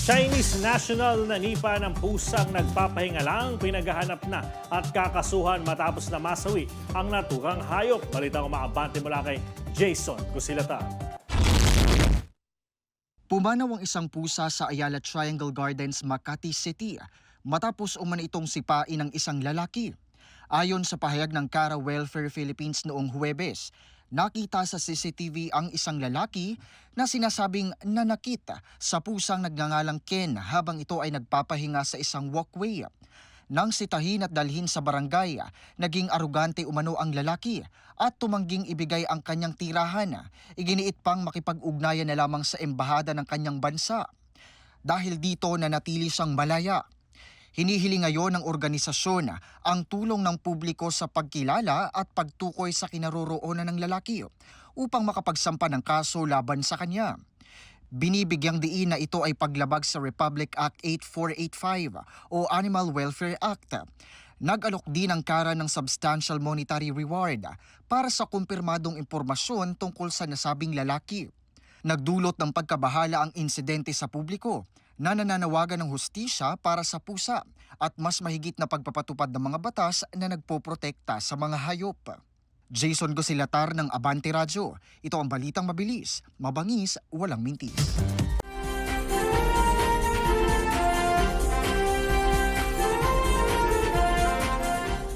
Chinese national na nipa ng pusang nagpapahinga lang, pinaghahanap na at kakasuhan matapos na masawi ang naturang hayop. Balitang umaabante mula kay Jason Cusilata. Pumanaw ang isang pusa sa Ayala Triangle Gardens, Makati City matapos umano itong sipain ng isang lalaki. Ayon sa pahayag ng Cara Welfare Philippines noong Huwebes, nakita sa CCTV ang isang lalaki na sinasabing nanakit sa pusang nagngangalang Ken habang ito ay nagpapahinga sa isang walkway. Nang sitahin at dalhin sa barangay, naging arugante umano ang lalaki at tumangging ibigay ang kanyang tirahan. Iginiit pang makipag-ugnayan na lamang sa embahada ng kanyang bansa. Dahil dito nanatili siyang malaya. Hinihiling ngayon ng organisasyon ang tulong ng publiko sa pagkilala at pagtukoy sa kinaroroonan ng lalaki upang makapagsampa ng kaso laban sa kanya. Binibigyang diin na ito ay paglabag sa Republic Act 8485 o Animal Welfare Act. Nag-alok din ang Cara ng substantial monetary reward para sa kumpirmadong impormasyon tungkol sa nasabing lalaki. Nagdulot ng pagkabahala ang insidente sa publiko na nananawagan ng hustisya para sa pusa at mas mahigit na pagpapatupad ng mga batas na nagpoprotekta sa mga hayop. Jason Cusilatar ng Abante Radyo. Ito ang balitang mabilis, mabangis, walang mintis.